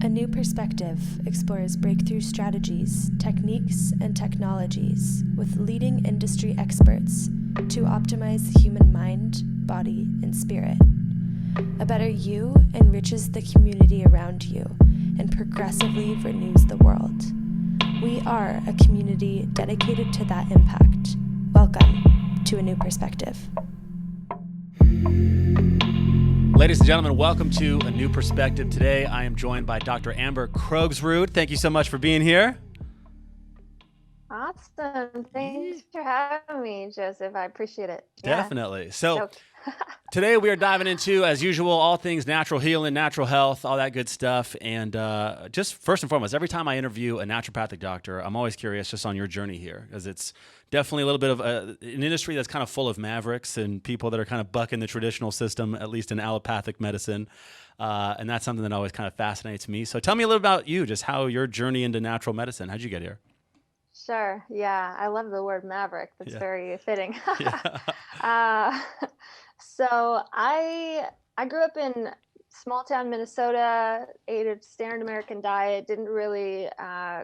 A New Perspective explores breakthrough strategies, techniques, and technologies with leading industry experts to optimize human mind, body, and spirit. A better you enriches the community around you and progressively renews the world. We are a community dedicated to that impact. Welcome to A New Perspective. Ladies and gentlemen, welcome to A New Perspective. Today, I am joined by Dr. Amber Krogsrud. Thank you so much for being here. Awesome. Thanks for having me, Joseph. I appreciate it. Definitely. So today we are diving into, as usual, all things natural healing, natural health, all that good stuff. And just first and foremost, every time I interview a naturopathic doctor, I'm always curious just on your journey here, because it's definitely a little bit of an industry that's kind of full of mavericks and people that are kind of bucking the traditional system, at least in allopathic medicine. And that's something that always kind of fascinates me. So tell me a little about you, just how your journey into natural medicine. How'd you get here? Sure. Yeah. I love the word maverick. That's very fitting. So I grew up in small town Minnesota, ate a standard American diet, didn't really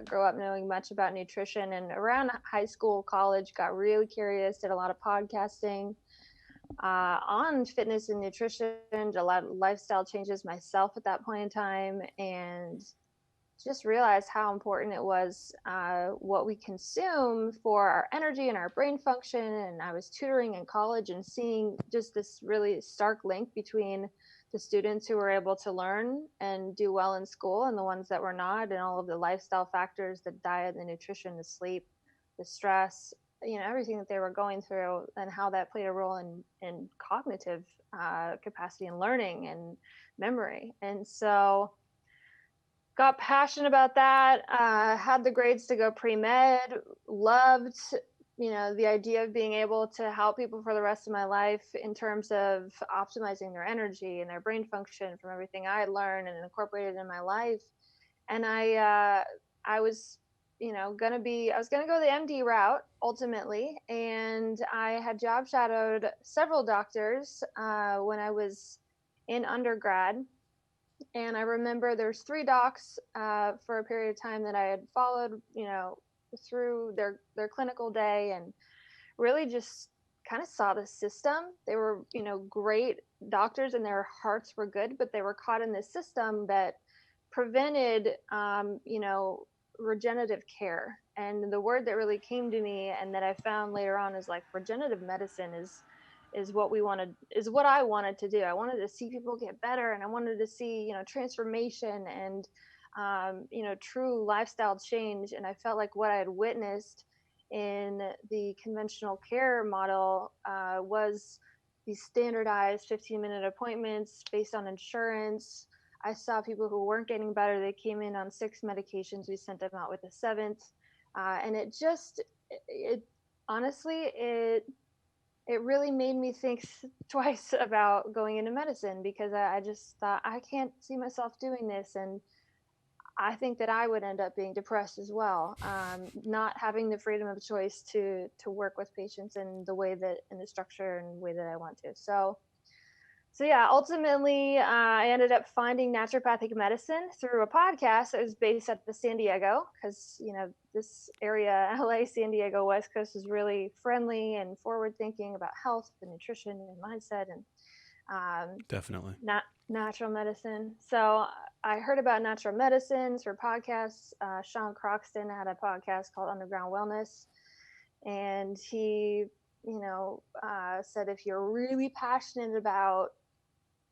grow up knowing much about nutrition. And around high school, college, got really curious, did a lot of podcasting on fitness and nutrition, did a lot of lifestyle changes myself at that point in time, and just realized how important it was what we consume for our energy and our brain function. And I was tutoring in college and seeing just this really stark link between the students who were able to learn and do well in school and the ones that were not, and all of the lifestyle factors, the diet, the nutrition, the sleep, the stress, everything that they were going through, and how that played a role in cognitive capacity and learning and memory. And so got passionate about that, had the grades to go pre-med, loved, the idea of being able to help people for the rest of my life in terms of optimizing their energy and their brain function from everything I had learned and incorporated in my life. And I was, going to go the MD route ultimately. And I had job shadowed several doctors when I was in undergrad. And I remember there's 3 docs for a period of time that I had followed, through their clinical day, and really just kind of saw the system. They were, great doctors and their hearts were good, but they were caught in this system that prevented, regenerative care. And the word that really came to me and that I found later on is like regenerative medicine is what I wanted to do. I wanted to see people get better, and I wanted to see, transformation and, true lifestyle change. And I felt like what I had witnessed in the conventional care model was these standardized 15-minute appointments based on insurance. I saw people who weren't getting better. They came in on 6 medications. We sent them out with a 7th. And it really made me think twice about going into medicine, because I just thought, I can't see myself doing this. And I think that I would end up being depressed as well, not having the freedom of choice to work with patients in the structure and way that I want to. So yeah, ultimately, I ended up finding naturopathic medicine through a podcast that was based at the San Diego, because, this area, LA, San Diego, West Coast, is really friendly and forward thinking about health and nutrition and mindset and definitely natural medicine. So I heard about natural medicine through podcasts. Sean Croxton had a podcast called Underground Wellness, and he, said, if you're really passionate about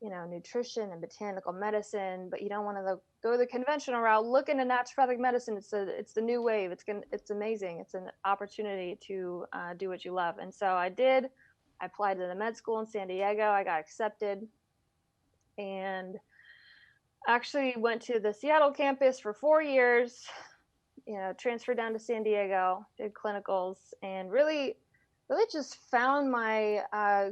nutrition and botanical medicine, but you don't want to go the conventional route, look into naturopathic medicine. It's the new wave. It's amazing. It's an opportunity to do what you love. And so I did. I applied to the med school in San Diego. I got accepted, and actually went to the Seattle campus for 4 years. Transferred down to San Diego, did clinicals, and really just found my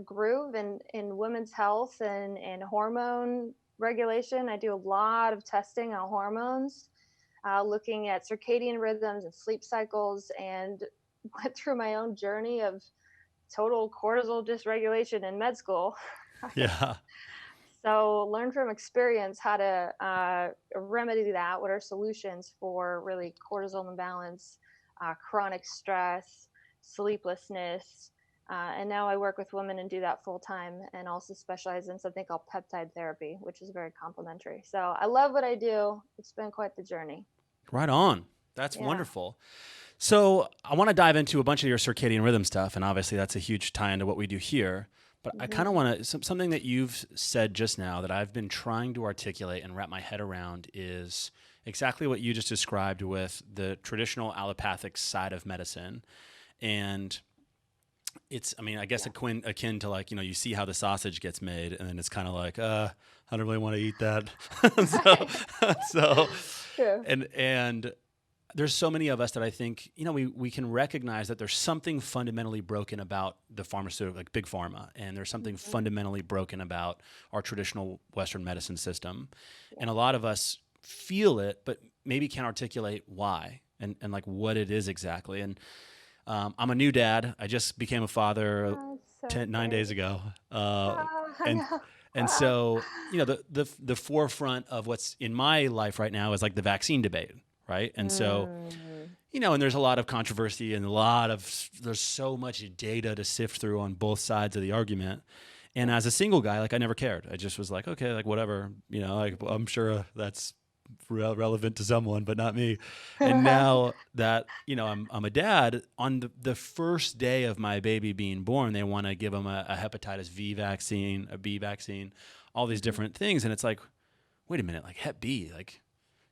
groove in women's health and hormone regulation. I do a lot of testing on hormones, looking at circadian rhythms and sleep cycles, and went through my own journey of total cortisol dysregulation in med school. Yeah. So learn from experience how to remedy that. What are solutions for really cortisol imbalance, chronic stress, sleeplessness. And now I work with women and do that full time, and also specialize in something called peptide therapy, which is very complementary. So I love what I do. It's been quite the journey. Right on. That's wonderful. So I want to dive into a bunch of your circadian rhythm stuff, and obviously that's a huge tie into what we do here. But I kind of want to, something that you've said just now that I've been trying to articulate and wrap my head around is exactly what you just described with the traditional allopathic side of medicine. And it's, I mean, I guess akin to like, you see how the sausage gets made, and then it's kind of like, I don't really want to eat that. True. And there's so many of us that I think, we can recognize that there's something fundamentally broken about the pharmaceutical, like big pharma, and there's something fundamentally broken about our traditional Western medicine system. And a lot of us feel it, but maybe can't articulate why and like what it is exactly. And I'm a new dad. I just became a father 9 days ago. And so, the forefront of what's in my life right now is like the vaccine debate. Right. And so, and there's a lot of controversy and there's so much data to sift through on both sides of the argument. And as a single guy, like I never cared. I just was like, okay, like whatever, like I'm sure that's relevant to someone, but not me. And now that, I'm a dad, on the first day of my baby being born, they want to give him a hepatitis V vaccine, a B vaccine, all these different things. And it's like, wait a minute, like Hep B, like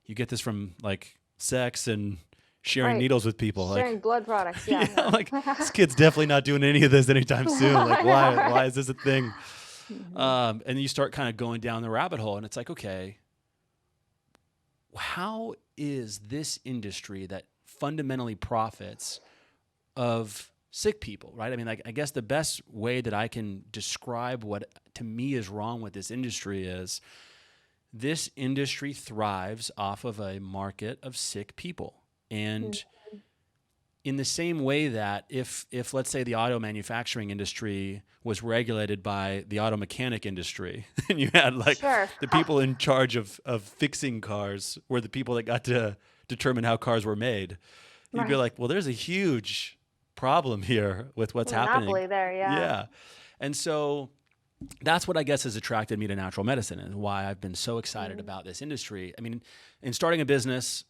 you get this from like sex and sharing needles with people, sharing like blood products. Yeah, like this kid's definitely not doing any of this anytime soon. Like why is this a thing? And you start kind of going down the rabbit hole, and it's like, okay, how is this industry that fundamentally profits of sick people, right? I mean, like, I guess the best way that I can describe what to me is wrong with this industry is this industry thrives off of a market of sick people. And in the same way that if let's say the auto manufacturing industry was regulated by the auto mechanic industry, and you had like the people in charge of fixing cars were the people that got to determine how cars were made, you'd be like, well, there's a huge problem here with what's happening there. Yeah. And so that's what I guess has attracted me to natural medicine and why I've been so excited about this industry. I mean, in starting a business,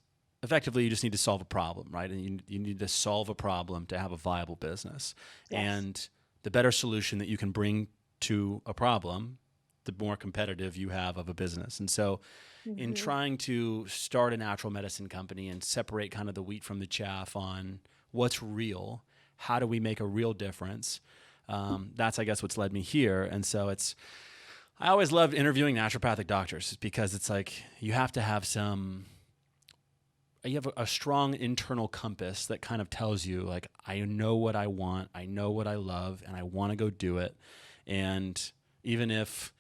effectively, you just need to solve a problem, right? And you need to solve a problem to have a viable business. Yes. And the better solution that you can bring to a problem, the more competitive you have of a business. And so in trying to start a natural medicine company and separate kind of the wheat from the chaff on what's real, how do we make a real difference, that's, I guess, what's led me here. And so I always loved interviewing naturopathic doctors because it's like you have to have you have a strong internal compass that kind of tells you, like, I know what I want, I know what I love, and I want to go do it. And even if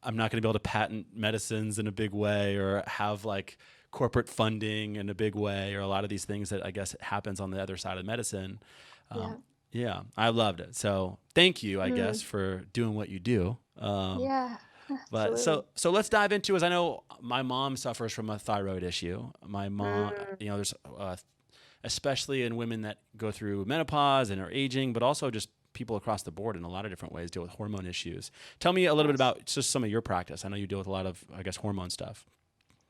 I'm not going to be able to patent medicines in a big way or have like corporate funding in a big way or a lot of these things that I guess happens on the other side of medicine, yeah, I loved it. So thank you, I guess, for doing what you do. But so let's dive into, as I know my mom suffers from a thyroid issue. My mom, there's especially in women that go through menopause and are aging, but also just people across the board in a lot of different ways deal with hormone issues. Tell me a little bit about just some of your practice. I know you deal with a lot of, I guess, hormone stuff.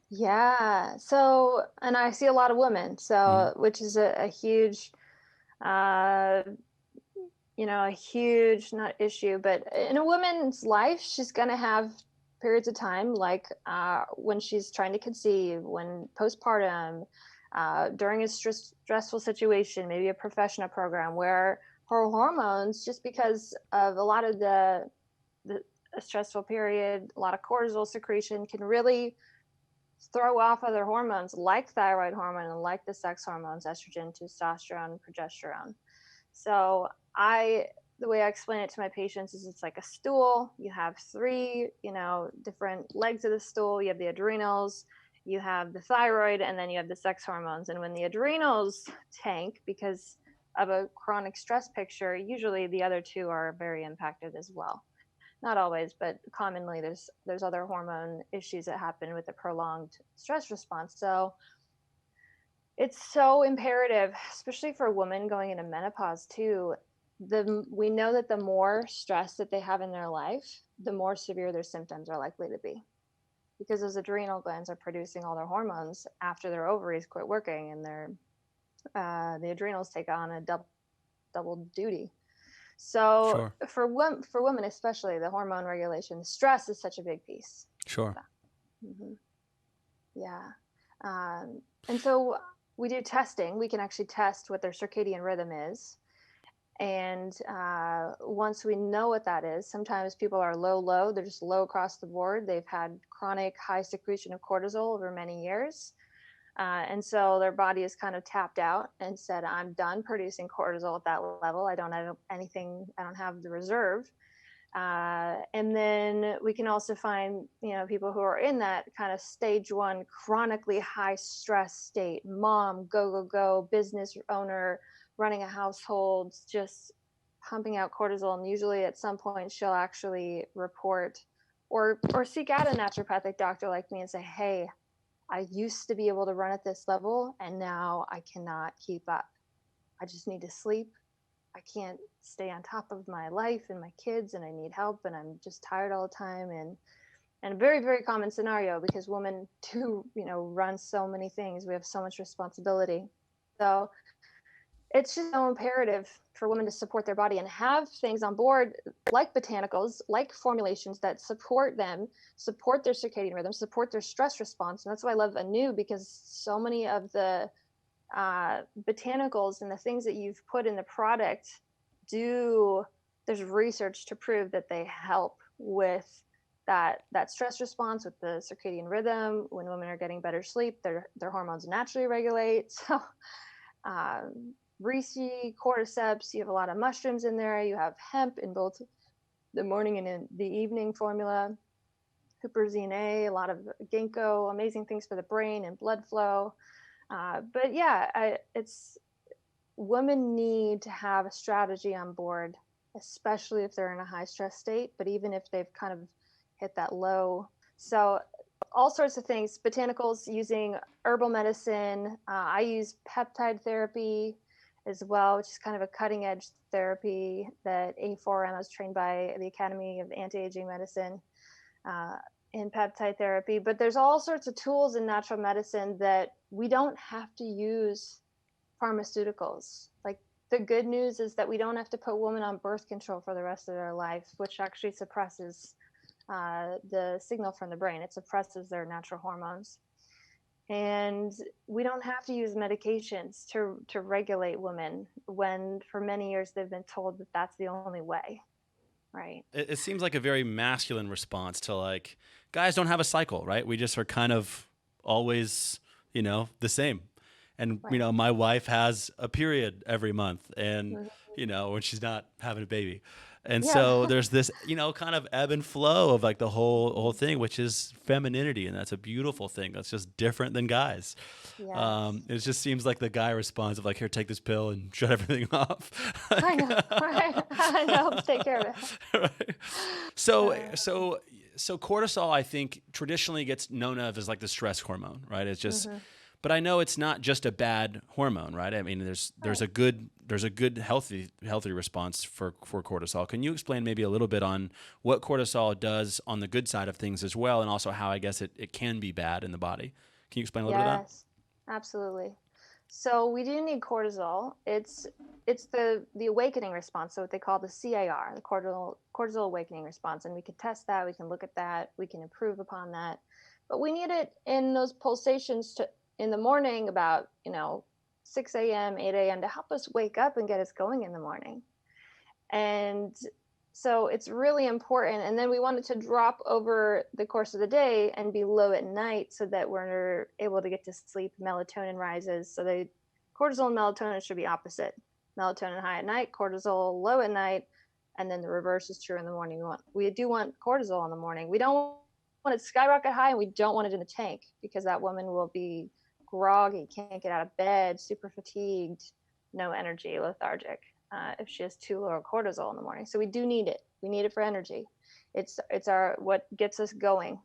Yeah. So, and I see a lot of women, which is a huge, a huge, not issue, but in a woman's life, she's going to have periods of time like when she's trying to conceive, when postpartum, during a stressful situation, maybe a professional program where her hormones, just because of a lot of the stressful period, a lot of cortisol secretion can really throw off other hormones like thyroid hormone and like the sex hormones, estrogen, testosterone, progesterone. So the way I explain it to my patients is it's like a stool. You have three, different legs of the stool. You have the adrenals, you have the thyroid, and then you have the sex hormones. And when the adrenals tank because of a chronic stress picture, usually the other two are very impacted as well. not always, but commonly there's other hormone issues that happen with a prolonged stress response. So it's so imperative, especially for women going into menopause too. We know that the more stress that they have in their life, the more severe their symptoms are likely to be, because those adrenal glands are producing all their hormones after their ovaries quit working, and the adrenals take on a double duty. So Sure. for women especially, the hormone regulation, stress is such a big piece. Sure. Mm-hmm. Yeah. And so we do testing. We can actually test what their circadian rhythm is. And once we know what that is, sometimes people are low, they're just low across the board. They've had chronic high secretion of cortisol over many years. And so their body is kind of tapped out and said, I'm done producing cortisol at that level. I don't have anything, I don't have the reserve. And then we can also find, people who are in that kind of stage 1 chronically high stress state, mom, go, business owner, running a household, just pumping out cortisol. And usually at some point she'll actually report or seek out a naturopathic doctor like me and say, hey, I used to be able to run at this level and now I cannot keep up. I just need to sleep. I can't stay on top of my life and my kids, and I need help, and I'm just tired all the time. And a very, very common scenario, because women do, run so many things. We have so much responsibility. So it's just so imperative for women to support their body and have things on board like botanicals, like formulations that support them, support their circadian rhythm, support their stress response. And that's why I love Aneu, because so many of the botanicals and the things that you've put in the product there's research to prove that they help with that stress response, with the circadian rhythm. When women are getting better sleep, their hormones naturally regulate. So reishi, cordyceps, you have a lot of mushrooms in there. You have hemp in both the morning and in the evening formula. Huperzine A, a lot of ginkgo, amazing things for the brain and blood flow. But yeah, women need to have a strategy on board, especially if they're in a high stress state, but even if they've kind of hit that low. So all sorts of things, botanicals, using herbal medicine. I use peptide therapy as well, which is kind of a cutting edge therapy that A4M, I was trained by the Academy of Anti-Aging Medicine in peptide therapy. But there's all sorts of tools in natural medicine that we don't have to use pharmaceuticals. Like, the good news is that we don't have to put women on birth control for the rest of their life, which actually suppresses the signal from the brain. It suppresses their natural hormones. And we don't have to use medications to regulate women, when for many years they've been told that that's the only way. Right. It seems like a very masculine response to, like, guys don't have a cycle, right? We just are kind of always, the same. And, Right. My wife has a period every month, and, when she's not having a baby. And Yeah. so there's this, kind of ebb and flow of, like, the whole thing, which is femininity. And that's a beautiful thing. That's just different than guys. Yes. It just seems like the guy responds of, like, here, take this pill and shut everything off. I know. Right. I know. Take care of it. Right. So cortisol, I think, traditionally gets known of as, like, the stress hormone, right? It's just, but I know it's not just a bad hormone, right? I mean, there's a good healthy response for cortisol. Can you explain maybe a little bit on what cortisol does on the good side of things as well, and also how I guess it can be bad in the body? Can you explain a little bit of that? Yes, absolutely. So we do need cortisol. It's the awakening response, so what they call the CAR, the cortisol awakening response, and we can test that, we can look at that, we can improve upon that. But we need it in those pulsations in the morning, about 6 a.m., 8 a.m., to help us wake up and get us going in the morning. And so it's really important. And then we want it to drop over the course of the day and be low at night, so that we're able to get to sleep. Melatonin rises. So cortisol and melatonin should be opposite. Melatonin high at night, cortisol low at night, and then the reverse is true in the morning. We do want cortisol in the morning. We don't want it to skyrocket high, and we don't want it in the tank, because that woman will be groggy, can't get out of bed, super fatigued, no energy, lethargic. if she has too low cortisol in the morning. So we do need it. We need it for energy. It's our what gets us going.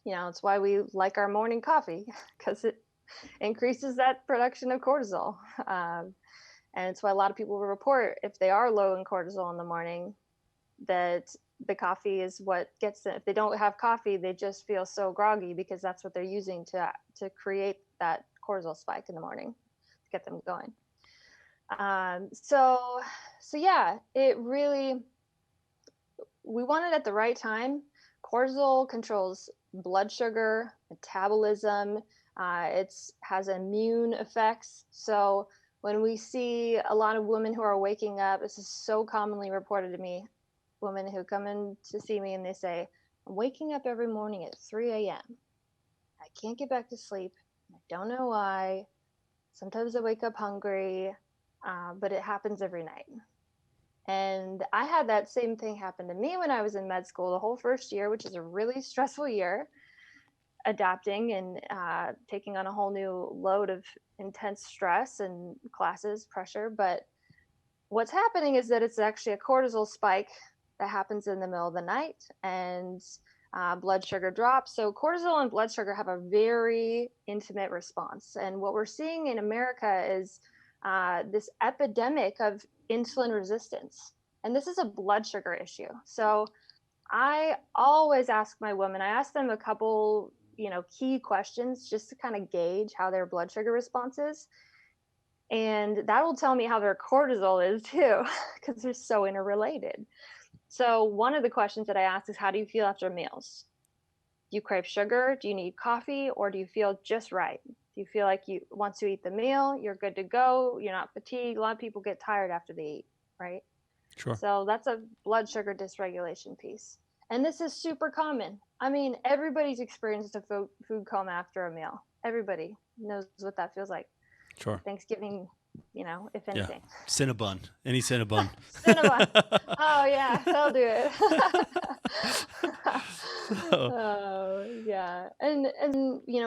It's why we like our morning coffee, because it increases that production of cortisol. And it's why a lot of people will report, if they are low in cortisol in the morning, that the coffee is what gets them. If they don't have coffee, they just feel so groggy, because that's what they're using to create that cortisol spike in the morning to get them going. So yeah, we want it at the right time. Cortisol controls blood sugar, metabolism. It has immune effects. So when we see a lot of women who are waking up, this is so commonly reported to me, women who come in to see me and they say, I'm waking up every morning at 3 a.m. I can't get back to sleep. I don't know why. Sometimes I wake up hungry, but it happens every night. And I had that same thing happen to me when I was in med school the whole first year, which is a really stressful year, adapting and taking on a whole new load of intense stress and classes, pressure. But what's happening is that it's actually a cortisol spike that happens in the middle of the night, and blood sugar drops. So cortisol and blood sugar have a very intimate response. And what we're seeing in America is this epidemic of insulin resistance. And this is a blood sugar issue. So I always ask my women, I ask them a couple, key questions just to kind of gauge how their blood sugar response is. And that will tell me how their cortisol is too, because they're so interrelated. So one of the questions that I ask is, how do you feel after meals? Do you crave sugar? Do you need coffee? Or do you feel just right? Do you feel like once you eat the meal, you're good to go? You're not fatigued? A lot of people get tired after they eat, right? Sure. So that's a blood sugar dysregulation piece. And this is super common. I mean, everybody's experienced a food coma after a meal. Everybody knows what that feels like. Sure. Thanksgiving, if anything. Yeah. Cinnabon. Any Cinnabon. Cinnabon. Oh, yeah, they'll do it. Oh, yeah. And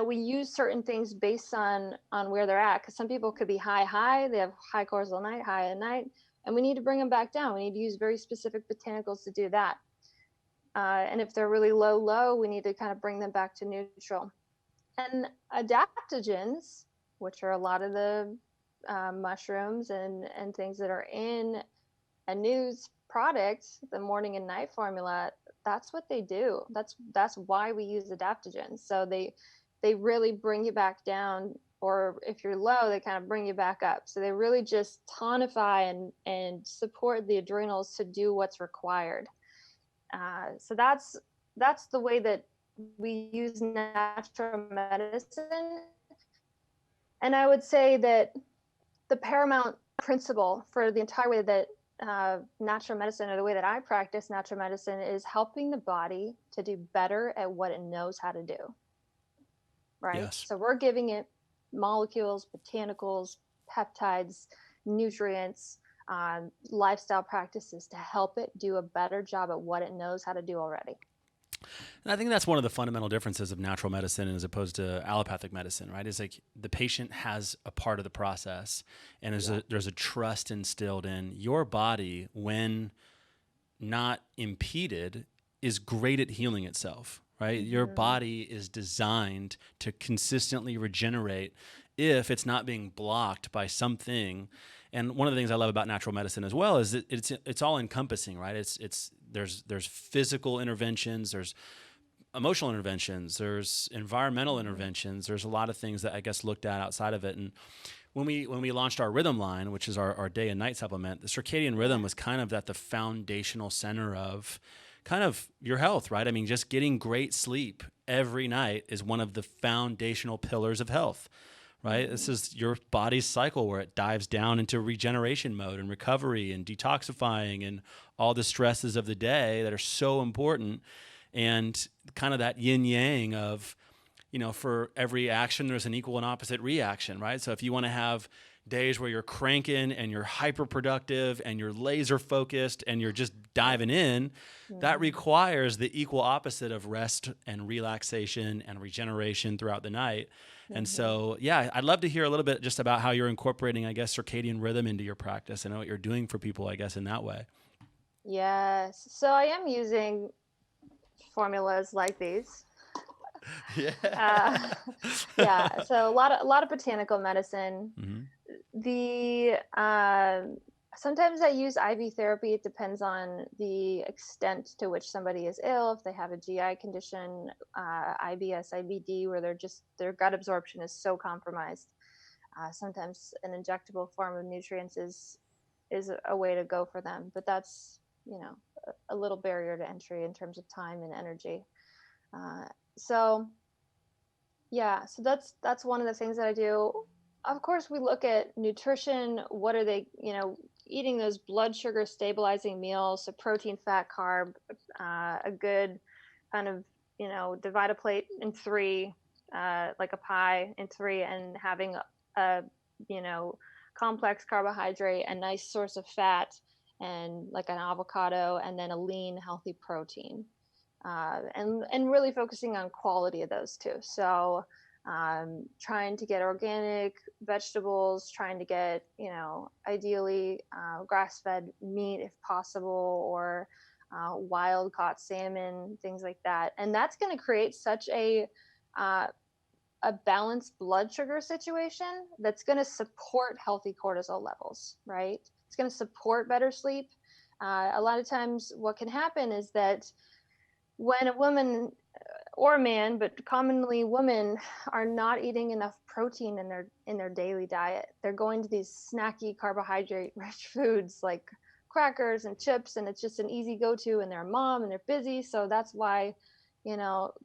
we use certain things based on where they're at, because some people could be high. They have high cortisol night, high at night, and we need to bring them back down. We need to use very specific botanicals to do that. And if they're really low, we need to kind of bring them back to neutral. And adaptogens, which are a lot of the mushrooms and things that are in Aneu's product, the morning and night formula, that's what they do. That's why we use adaptogens. So they really bring you back down, or if you're low, they kind of bring you back up. So they really just tonify and support the adrenals to do what's required. So that's the way that we use natural medicine. And I would say that the paramount principle for the entire way that natural medicine, or the way that I practice natural medicine, is helping the body to do better at what it knows how to do. Right? Yes. So we're giving it molecules, botanicals, peptides, nutrients, lifestyle practices to help it do a better job at what it knows how to do already. And I think that's one of the fundamental differences of natural medicine as opposed to allopathic medicine, right? Is like the patient has a part of the process, and there's a trust instilled in your body, when not impeded, is great at healing itself, right? Mm-hmm. Your body is designed to consistently regenerate if it's not being blocked by something. And one of the things I love about natural medicine as well is that it's all encompassing, right? There's physical interventions, there's emotional interventions, there's environmental interventions, there's a lot of things that I guess looked at outside of it. And when we launched our Rhythm line, which is our day and night supplement, the Circadian Rhythm was kind of at the foundational center of kind of your health, right? I mean, just getting great sleep every night is one of the foundational pillars of health. Right? This is your body's cycle where it dives down into regeneration mode and recovery and detoxifying and all the stresses of the day that are so important. And kind of that yin yang of, for every action, there's an equal and opposite reaction, right? So if you want to have days where you're cranking and you're hyper productive and you're laser focused and you're just diving in, that requires the equal opposite of rest and relaxation and regeneration throughout the night. And so, yeah, I'd love to hear a little bit just about how you're incorporating, I guess, circadian rhythm into your practice and what you're doing for people, I guess, in that way. Yes. So I am using formulas like these. Yeah. Yeah. So a lot of botanical medicine. The sometimes I use IV therapy. It depends on the extent to which somebody is ill. If they have a GI condition, IBS, IBD, where their gut absorption is so compromised, sometimes an injectable form of nutrients is a way to go for them. But that's a little barrier to entry in terms of time and energy. So that's one of the things that I do. Of course, we look at nutrition. What are they, eating those blood sugar stabilizing meals, so protein, fat, carb, a good kind of, divide a plate in three, like a pie in three, and having a complex carbohydrate, a nice source of fat, and like an avocado, and then a lean, healthy protein. And really focusing on quality of those two. So trying to get organic vegetables, trying to get, ideally grass-fed meat if possible, or wild caught salmon, things like that. And that's going to create such a balanced blood sugar situation that's going to support healthy cortisol levels, right? It's going to support better sleep. A lot of times what can happen is that when a woman or a man, but commonly women, are not eating enough protein in their daily diet, they're going to these snacky carbohydrate rich foods like crackers and chips, and it's just an easy go-to, and they're a mom and they're busy. So that's why,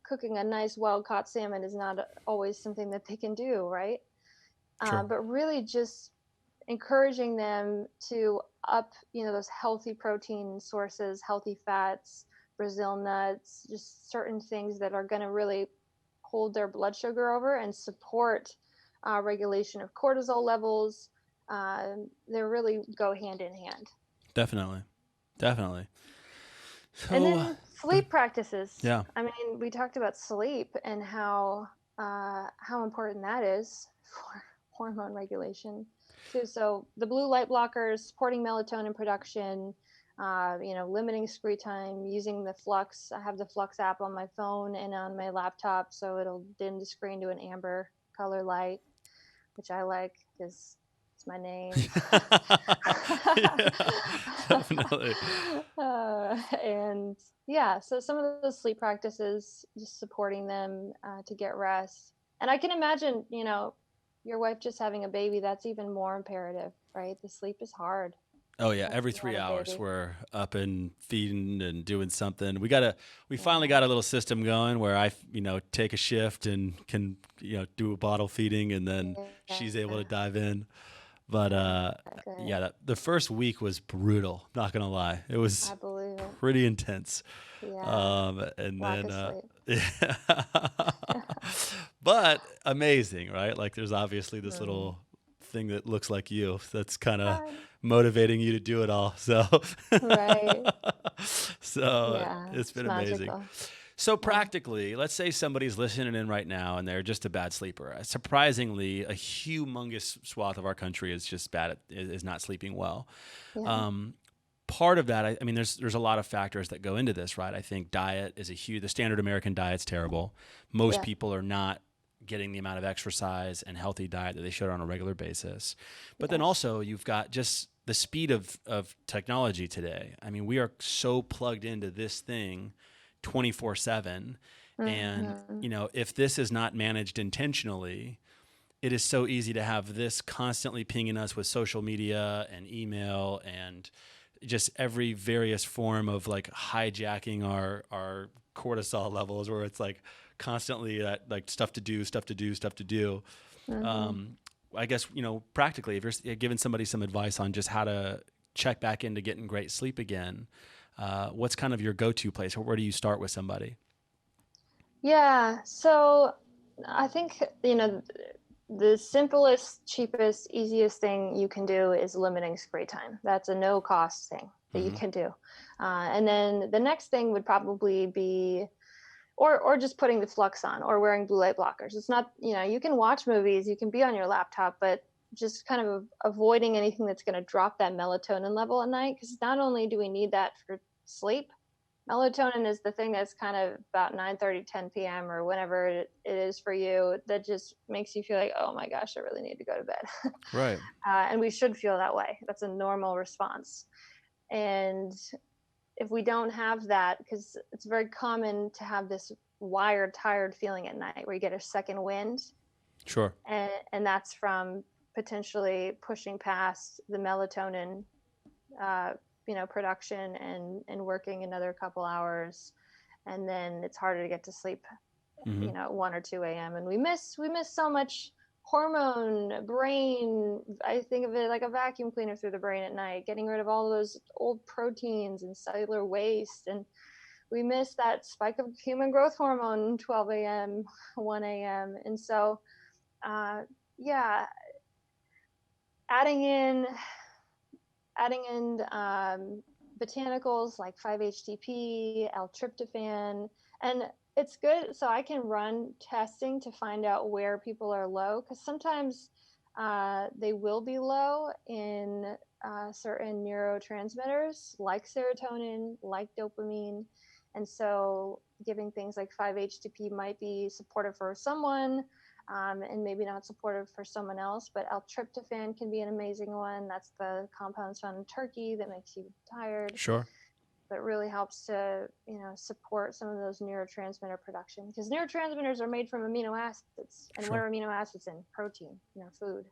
cooking a nice wild caught salmon is not always something that they can do, right? Sure. But really just encouraging them to up, those healthy protein sources, healthy fats, Brazil nuts, just certain things that are going to really hold their blood sugar over and support regulation of cortisol levels. They really go hand in hand. Definitely. So, and then sleep practices. Yeah. I mean, we talked about sleep and how important that is for hormone regulation too. So the blue light blockers, supporting melatonin production, limiting screen time, using the Flux. I have the Flux app on my phone and on my laptop, so it'll dim the screen to an amber color light, which I like because it's my name. Yeah, definitely. And so some of those sleep practices, just supporting them to get rest. And I can imagine, your wife just having a baby, that's even more imperative, right? The sleep is hard. Oh yeah, every 3 hours we're up and feeding and doing something. We finally got a little system going where I, take a shift and can, do a bottle feeding, and then she's able to dive in. But the first week was brutal, not gonna lie. It was pretty intense. Yeah. And then but amazing, right? Like there's obviously this little thing that looks like you that's kind of motivating you to do it all. So right. So it's been amazing. Magical. So practically, let's say somebody's listening in right now and they're just a bad sleeper. Surprisingly, a humongous swath of our country is just is not sleeping well. Yeah. Part of that, I mean, there's a lot of factors that go into this, right? I think diet is the standard American diet's terrible. Most people are not getting the amount of exercise and healthy diet that they should on a regular basis. But then also you've got just the speed of technology today. I mean, we are so plugged into this thing 24/7. And, if this is not managed intentionally, it is so easy to have this constantly pinging us with social media and email and just every various form of like hijacking our cortisol levels, where it's like constantly like stuff to do. I guess, practically, if you're giving somebody some advice on just how to check back into getting great sleep again, what's kind of your go-to place, or where do you start with somebody? Yeah. So I think, the simplest, cheapest, easiest thing you can do is limiting screen time. That's a no cost thing that you can do. And then the next thing would probably be, or just putting the flux on or wearing blue light blockers. It's not, you can watch movies, you can be on your laptop, but just kind of avoiding anything that's going to drop that melatonin level at night. Because not only do we need that for sleep, melatonin is the thing that's kind of about 9:30, 10 p.m. or whenever it is for you, that just makes you feel like, oh my gosh, I really need to go to bed. Right. And we should feel that way. That's a normal response. And if we don't have that, because it's very common to have this wired, tired feeling at night where you get a second wind. Sure. And that's from potentially pushing past the melatonin production and working another couple hours, and then it's harder to get to sleep, 1 or 2 a.m. And we miss so much hormone brain. I think of it like a vacuum cleaner through the brain at night, getting rid of all those old proteins and cellular waste. And we miss that spike of human growth hormone 12 a.m., 1 a.m. And so, adding in botanicals like 5-HTP, L-tryptophan, and it's good. So I can run testing to find out where people are low, because sometimes they will be low in certain neurotransmitters like serotonin, like dopamine. And so giving things like 5-HTP might be supportive for someone, and maybe not supportive for someone else, but L-tryptophan can be an amazing one. That's the compounds found in turkey that makes you tired. Sure. But really helps to, support some of those neurotransmitter production, because neurotransmitters are made from amino acids. And what are amino acids in? Protein, food.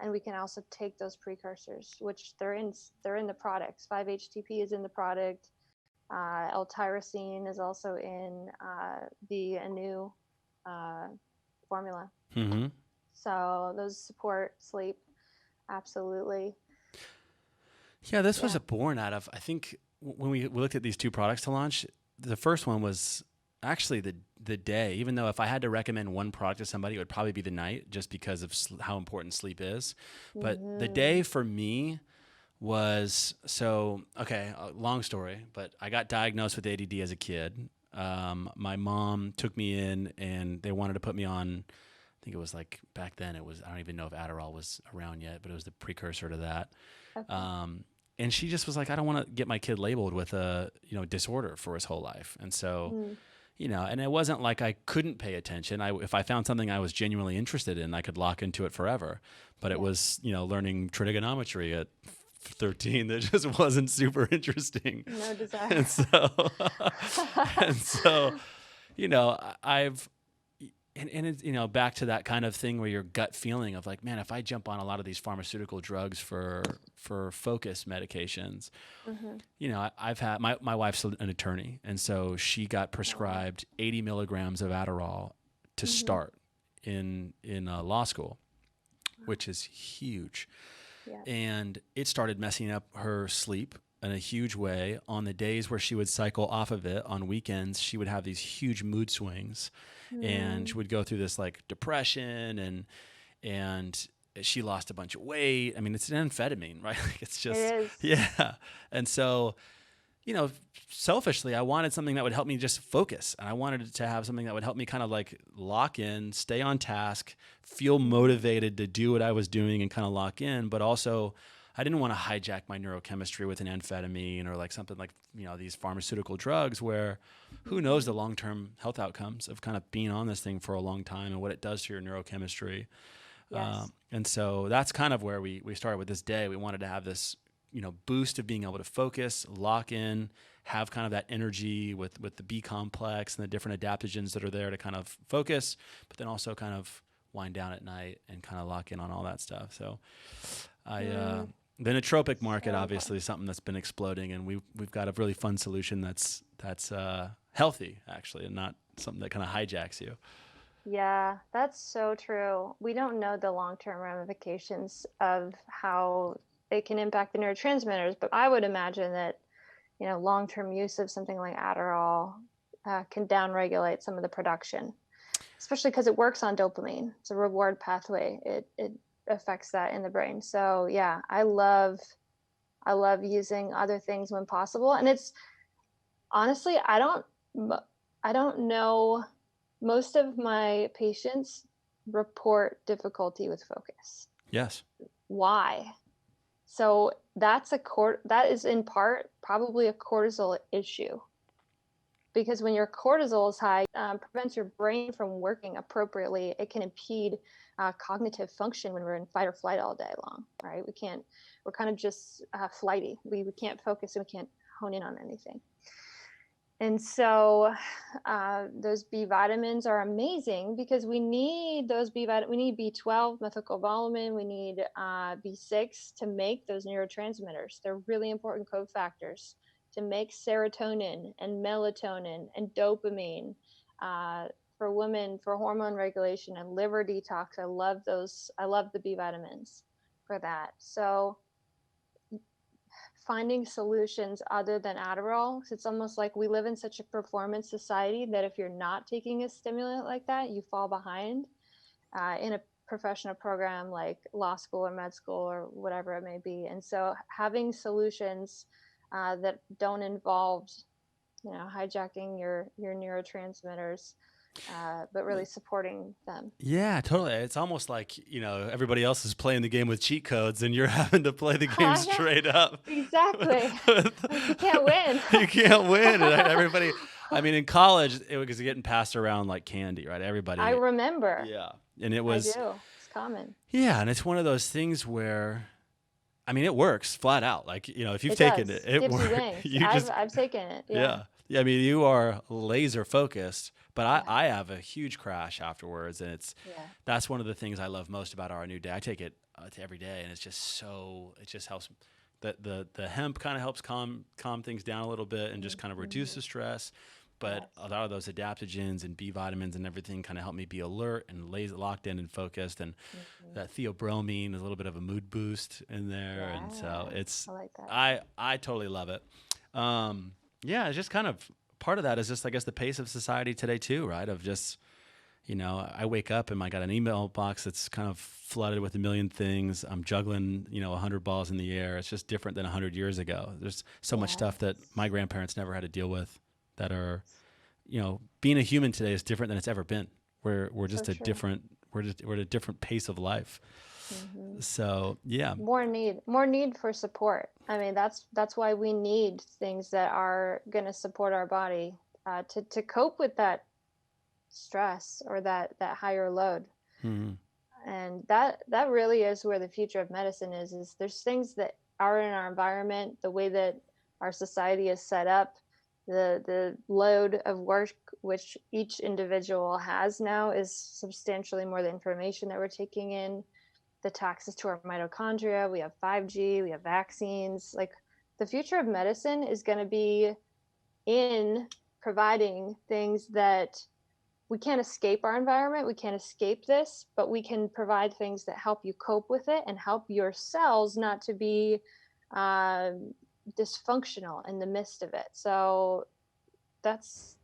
And we can also take those precursors, which they're in the products. 5-HTP is in the product. L-tyrosine is also in the Aneu formula. So those support sleep. Absolutely. Yeah, this was born out of, I think, when we looked at these two products to launch, the first one was actually the day. Even though if I had to recommend one product to somebody, it would probably be the night, just because of how important sleep is. But the day for me was, long story, but I got diagnosed with ADD as a kid. My mom took me in and they wanted to put me on, I think it was like back then it was, I don't even know if Adderall was around yet, but it was the precursor to that. Okay. And she just was like, I don't want to get my kid labeled with a, disorder for his whole life. And so, and it wasn't like I couldn't pay attention. If I found something I was genuinely interested in, I could lock into it forever. But it was, learning trigonometry at 13 that just wasn't super interesting. No desire. And so, I've, and it's, back to that kind of thing where your gut feeling of like, man, if I jump on a lot of these pharmaceutical drugs for focus medications, I've had, my wife's an attorney. And so she got prescribed 80 milligrams of Adderall to start in law school, which is huge. Yeah. And it started messing up her sleep in a huge way. On the days where she would cycle off of it on weekends, she would have these huge mood swings, and she would go through this like depression, and she lost a bunch of weight. I mean, it's an amphetamine, right? Like it's just, it is. Yeah. And so, selfishly, I wanted something that would help me just focus. And I wanted to have something that would help me kind of like lock in, stay on task, feel motivated to do what I was doing and kind of lock in. But also, I didn't want to hijack my neurochemistry with an amphetamine or like something like, these pharmaceutical drugs where who knows the long-term health outcomes of kind of being on this thing for a long time and what it does to your neurochemistry. Yes. And so that's kind of where we started with this day. We wanted to have this, boost of being able to focus, lock in, have kind of that energy with the B complex and the different adaptogens that are there to kind of focus, but then also kind of wind down at night and kind of lock in on all that stuff. So the nootropic market obviously is something that's been exploding, and we've got a really fun solution that's healthy actually, and not something that kind of hijacks you. Yeah, that's so true. We don't know the long-term ramifications of how it can impact the neurotransmitters, but I would imagine that, long-term use of something like Adderall can downregulate some of the production. especially because it works on dopamine. It's a reward pathway. It affects that in the brain. So yeah, I love using other things when possible. And it's honestly, I don't know. Most of my patients report difficulty with focus. Yes. Why? So that is in part probably a cortisol issue, because when your cortisol is high, prevents your brain from working appropriately. It can impede cognitive function when we're in fight or flight all day long, right? We're kind of just flighty. We can't focus and we can't hone in on anything. And so those B vitamins are amazing, because we need those B vitamins. We need B12, methylcobalamin. We need B6 to make those neurotransmitters. They're really important cofactors to make serotonin and melatonin and dopamine for women, for hormone regulation and liver detox. I love those. I love the B vitamins for that. So finding solutions other than Adderall. It's almost like we live in such a performance society that if you're not taking a stimulant like that, you fall behind in a professional program like law school or med school or whatever it may be. And so having solutions that don't involve, hijacking your neurotransmitters, but really supporting them. Yeah, totally. It's almost like, everybody else is playing the game with cheat codes and you're having to play the game straight up. Exactly. You can't win. You can't win. And everybody, in college, it was getting passed around like candy, right? Everybody. I remember. Yeah. And it was. I do. It's common. Yeah. And it's one of those things where, it works flat out. Like, if you've It taken does. it Gives works. you wings. I've taken it. Yeah. Yeah. You are laser focused, but I have a huge crash afterwards. And that's one of the things I love most about our Aneu Day. I take it every day, and it's just it just helps. The hemp kind of helps calm things down a little bit and just kind of reduce the stress. But a lot of those adaptogens and B vitamins and everything kind of help me be alert and locked in and focused. And that theobromine is a little bit of a mood boost in there. Yeah. And so I like that. I totally love it. It's just kind of part of that is just, I guess, the pace of society today too, right? Of just, I wake up and I got an email box that's kind of flooded with a million things. I'm juggling, 100 balls in the air. It's just different than 100 years ago. There's so much stuff that my grandparents never had to deal with that are, being a human today is different than it's ever been. We're just we're at a different pace of life. Mm-hmm. So yeah, more need for support. That's why we need things that are going to support our body to cope with that stress or that higher load. Mm-hmm. And that really is where the future of medicine is there's things that are in our environment, the way that our society is set up, the load of work which each individual has now is substantially more the information that we're taking in, the taxes to our mitochondria. We have 5G, we have vaccines. Like, the future of medicine is going to be in providing things that we can't escape our environment. We can't escape this, but we can provide things that help you cope with it and help your cells not to be dysfunctional in the midst of it. So that's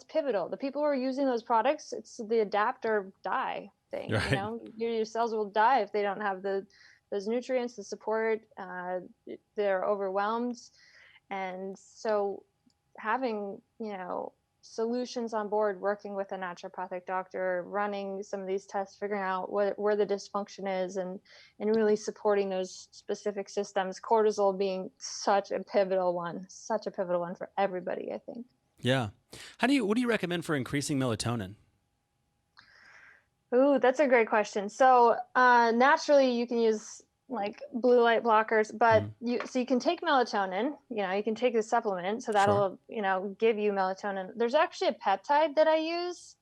pivotal. The people who are using those products, it's the adapt or die thing. Right. Your cells will die if they don't have those nutrients, the support. They're overwhelmed. And so having, solutions on board, working with a naturopathic doctor, running some of these tests, figuring out where the dysfunction is, and really supporting those specific systems, cortisol being such a pivotal one for everybody, I think. Yeah. What do you recommend for increasing melatonin? Ooh, that's a great question. So naturally you can use like blue light blockers, but you can take melatonin, you can take the supplement, so that'll, give you melatonin. There's actually a peptide that I use,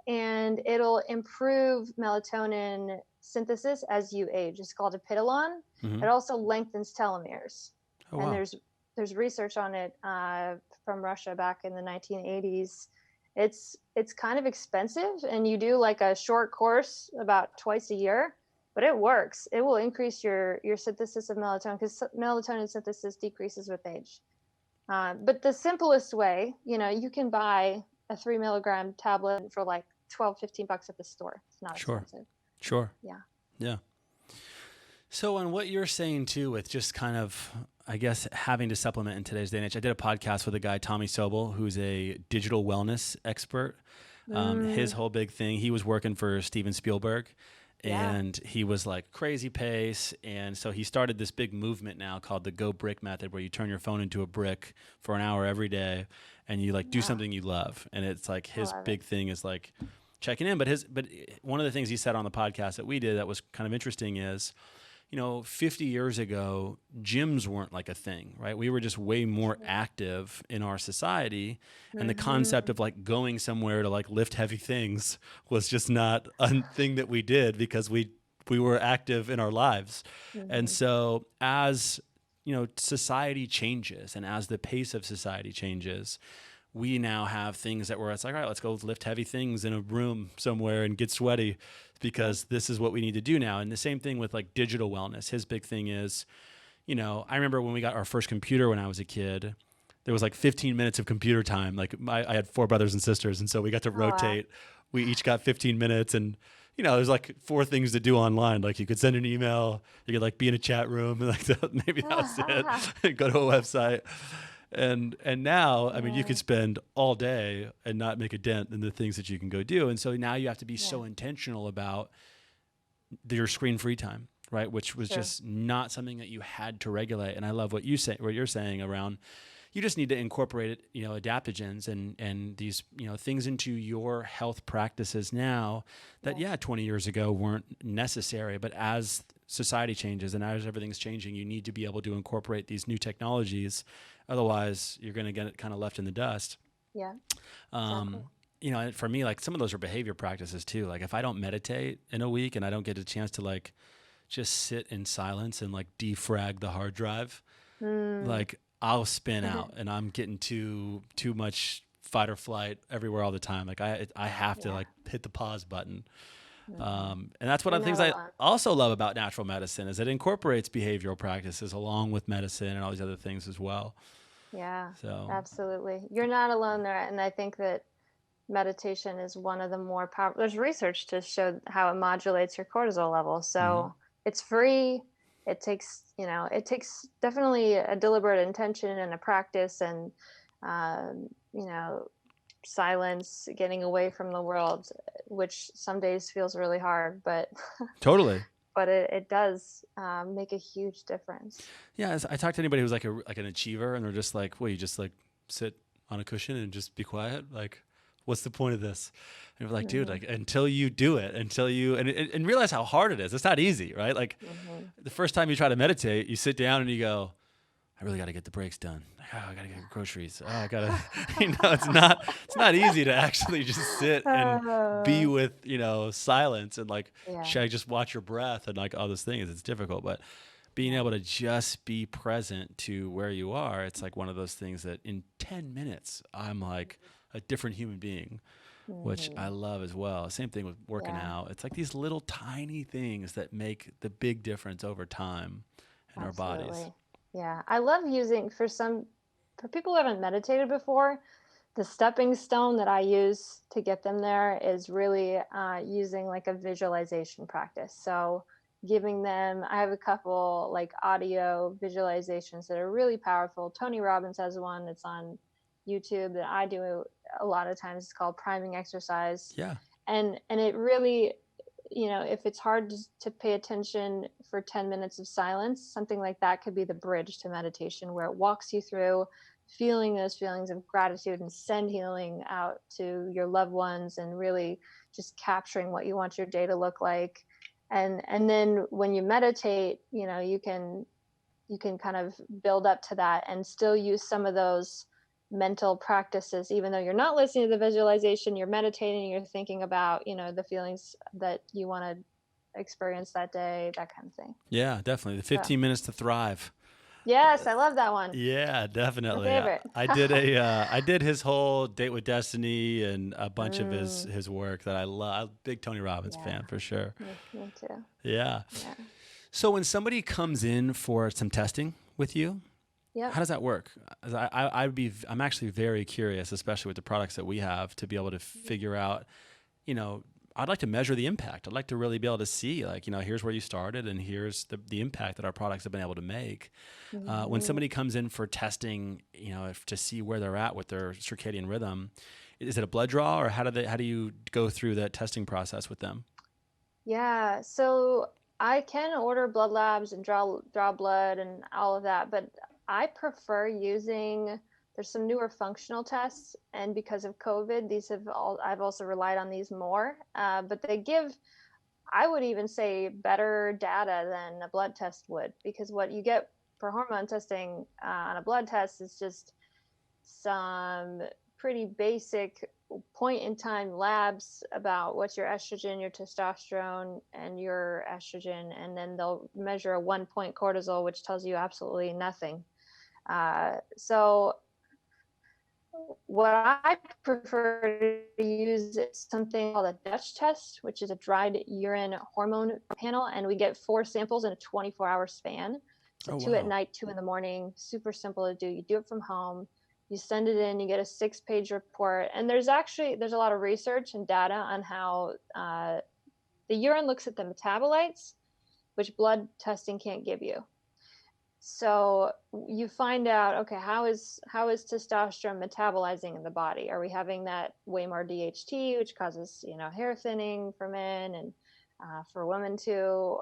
and it'll improve melatonin synthesis as you age. It's called apidolon. It also lengthens telomeres. Oh, wow. And there's research on it from Russia back in the 1980s. It's kind of expensive, and you do like a short course about twice a year. But it works. It will increase your synthesis of melatonin, because melatonin synthesis decreases with age. But the simplest way, you can buy a 3 milligram tablet for like $12-15 at the store. It's not expensive. Sure. Yeah. Yeah. So on what you're saying too, with just kind of, I guess, having to supplement in today's day and age, I did a podcast with a guy, Tommy Sobel, who's a digital wellness expert. His whole big thing, he was working for Steven Spielberg, and he was like crazy pace. And so he started this big movement now called the Go Brick Method, where you turn your phone into a brick for an hour every day and you like do something you love. And it's like his big thing is like checking in. But one of the things he said on the podcast that we did that was kind of interesting is, 50 years ago, gyms weren't like a thing, right? We were just way more active in our society. And the concept of like going somewhere to like lift heavy things was just not a thing that we did because we were active in our lives. And so as, society changes and as the pace of society changes, we now have things that where it's like, all right, let's go lift heavy things in a room somewhere and get sweaty because this is what we need to do now. And the same thing with like digital wellness. His big thing is, I remember when we got our first computer when I was a kid, there was like 15 minutes of computer time. Like I had 4 brothers and sisters. And so we got to rotate. We each got 15 minutes and, there's like 4 things to do online. Like you could send an email, you could like be in a chat room and like maybe that was it. Go to a website. And now, I mean, you could spend all day and not make a dent in the things that you can go do. And so now you have to be so intentional about your screen-free time, right? Which was just not something that you had to regulate. And I love what you're saying around, you just need to incorporate it, adaptogens and these, things into your health practices now that, 20 years ago weren't necessary. But as society changes and as everything's changing, you need to be able to incorporate these new technologies. Otherwise, you're going to get it kind of left in the dust. Yeah. Exactly. For me, like some of those are behavior practices too. Like if I don't meditate in a week and I don't get a chance to like just sit in silence and like defrag the hard drive, like I'll spin out and I'm getting too much fight or flight everywhere all the time. Like I have to like hit the pause button. And that's one of the things I also love about natural medicine is it incorporates behavioral practices along with medicine and all these other things as well. Yeah, so absolutely. You're not alone there. And I think that meditation is one of the more powerful. There's research to show how it modulates your cortisol level. So it's free. It takes definitely a deliberate intention and a practice and, silence, getting away from the world, which some days feels really hard, but totally. But it does make a huge difference. Yeah, I talk to anybody who's like an achiever, and they're just like, "Well, you just like sit on a cushion and just be quiet. Like, what's the point of this?" And you're like, "Dude, like until you do it, and realize how hard it is. It's not easy, right? Like, the first time you try to meditate, you sit down and you go, I really got to get the breaks done. Oh, I got to get groceries. Oh, I got to, it's not easy to actually just sit and be with, silence and like, should I just watch your breath and like all those things? It's difficult, but being able to just be present to where you are, it's like one of those things that in 10 minutes, I'm like a different human being, which I love as well. Same thing with working out. It's like these little tiny things that make the big difference over time in our bodies. Yeah, I love using for people who haven't meditated before, the stepping stone that I use to get them there is really using like a visualization practice. So giving them, I have a couple like audio visualizations that are really powerful. Tony Robbins has one that's on YouTube that I do a lot of times. It's called priming exercise. Yeah. And it really, if it's hard to pay attention for 10 minutes of silence, something like that could be the bridge to meditation, where it walks you through feeling those feelings of gratitude and send healing out to your loved ones and really just capturing what you want your day to look like. And then when you meditate, you can kind of build up to that and still use some of those mental practices, even though you're not listening to the visualization, you're meditating, you're thinking about, the feelings that you want to experience that day, that kind of thing. Yeah, definitely. The 15 minutes to thrive. Yes, I love that one. Yeah, definitely. My favorite. I did his whole Date with Destiny and a bunch of his work that I love. I'm a big Tony Robbins fan for sure. Me too. Yeah. So when somebody comes in for some testing with you, Yep. How does that work? I'm actually very curious, especially with the products that we have, to be able to figure out, I'd like to measure the impact. I'd like to really be able to see, like, here's where you started and here's the impact that our products have been able to make. When somebody comes in for testing, to see where they're at with their circadian rhythm, is it a blood draw, or how do you go through that testing process with them? Yeah, so I can order blood labs and draw blood and all of that, but I prefer using, there's some newer functional tests, and because of COVID, I've also relied on these more, but they give, I would even say, better data than a blood test would, because what you get for hormone testing on a blood test is just some pretty basic point in time labs about what's your estrogen, your testosterone, and your estrogen, and then they'll measure a 1 point cortisol, which tells you absolutely nothing. So what I prefer to use is something called a Dutch test, which is a dried urine hormone panel, and we get 4 samples in a 24-hour span. So 2 at night, 2 in the morning. Super simple to do. You do it from home. You send it in. You get a 6-page report. And there's a lot of research and data on how the urine looks at the metabolites, which blood testing can't give you. So you find out, okay, how is testosterone metabolizing in the body? Are we having that way more DHT, which causes, hair thinning for men and for women too,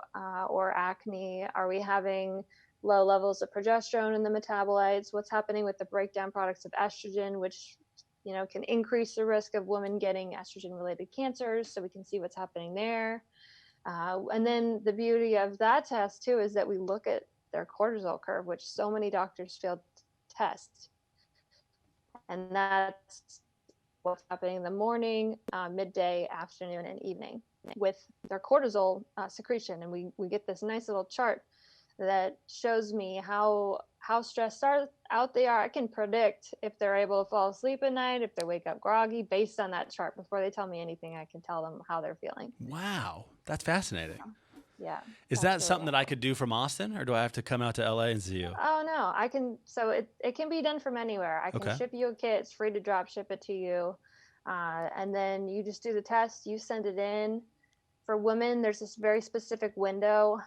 or acne? Are we having low levels of progesterone in the metabolites? What's happening with the breakdown products of estrogen, which, can increase the risk of women getting estrogen-related cancers? So we can see what's happening there. And then the beauty of that test too is that we look at their cortisol curve, which so many doctors fail to test. And that's what's happening in the morning, midday, afternoon, and evening with their cortisol secretion. And we get this nice little chart that shows me how stressed out they are. I can predict if they're able to fall asleep at night, if they wake up groggy, based on that chart. Before they tell me anything, I can tell them how they're feeling. Wow, that's fascinating. Yeah. Is that really something that I could do from Austin, or do I have to come out to LA and see you? Oh, no, I can. So it can be done from anywhere. I can ship you a kit. It's free to drop ship it to you. And then you just do the test, you send it in. For women, there's this very specific window,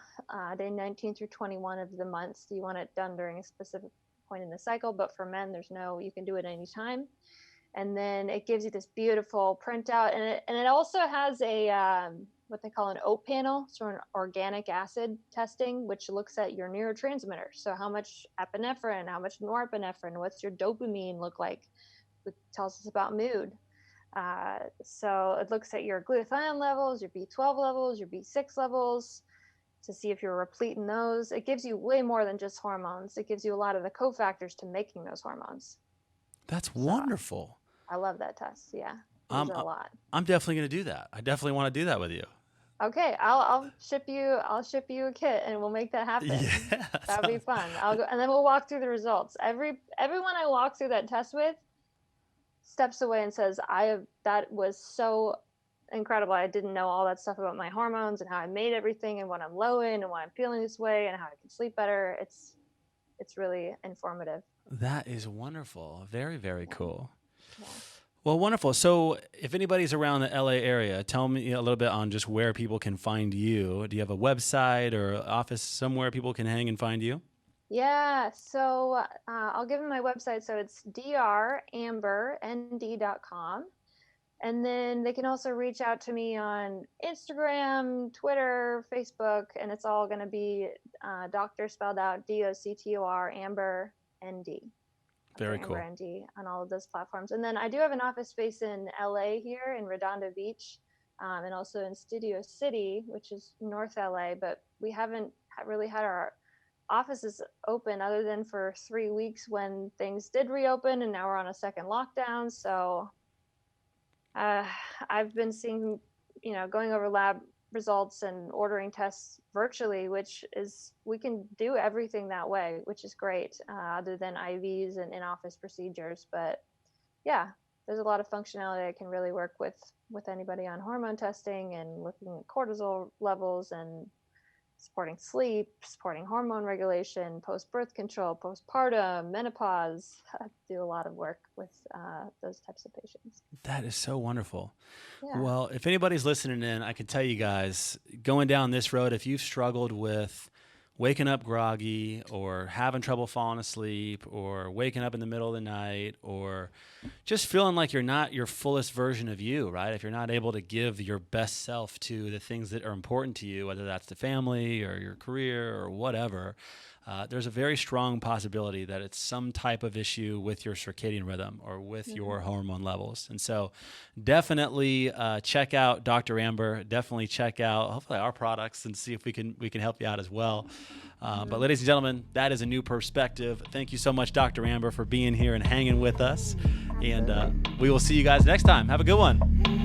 day 19 through 21 of the months. You want it done during a specific point in the cycle, but for men, you can do it anytime. And then it gives you this beautiful printout, and it also has a what they call an OAT panel, so an organic acid testing, which looks at your neurotransmitters. So how much epinephrine, how much norepinephrine, what's your dopamine look like? It tells us about mood. So it looks at your glutathione levels, your B12 levels, your B6 levels, to see if you're replete in those. It gives you way more than just hormones. It gives you a lot of the cofactors to making those hormones. That's wonderful. I love that test. Yeah, I use it a lot. I'm definitely going to do that. I definitely want to do that with you. Okay, I'll ship you a kit, and we'll make that happen. Yeah, that would be fun. I'll go, and then we'll walk through the results. Everyone I walk through that test with steps away and says, that was so incredible. I didn't know all that stuff about my hormones and how I made everything and what I'm low in and why I'm feeling this way and how I can sleep better. It's really informative. That is wonderful. Very, very cool. Yeah. Well, wonderful. So if anybody's around the LA area, tell me a little bit on just where people can find you. Do you have a website or office somewhere people can hang and find you? Yeah, so I'll give them my website. So it's drambernd.com. And then they can also reach out to me on Instagram, Twitter, Facebook, and it's all going to be doctor spelled out DOCTOR, Amber ND. Very cool. Amber ND on all of those platforms. And then I do have an office space in LA here in Redondo Beach, and also in Studio City, which is North LA, but we haven't really had our offices open other than for 3 weeks when things did reopen, and now we're on a second lockdown. So I've been seeing, going over lab results and ordering tests virtually, which is, we can do everything that way, which is great, other than IVs and in-office procedures. But yeah, there's a lot of functionality that can really work with anybody on hormone testing and looking at cortisol levels and supporting sleep, supporting hormone regulation, post-birth control, postpartum, menopause. I do a lot of work with those types of patients. That is so wonderful. Yeah. Well, if anybody's listening in, I can tell you guys, going down this road, if you've struggled with waking up groggy or having trouble falling asleep or waking up in the middle of the night or just feeling like you're not your fullest version of you, right? If you're not able to give your best self to the things that are important to you, whether that's the family or your career or whatever, there's a very strong possibility that it's some type of issue with your circadian rhythm or with your hormone levels. And so definitely check out Dr. Amber. Definitely check out hopefully our products and see if we can help you out as well. But ladies and gentlemen, that is a new perspective. Thank you so much, Dr. Amber, for being here and hanging with us. And we will see you guys next time. Have a good one.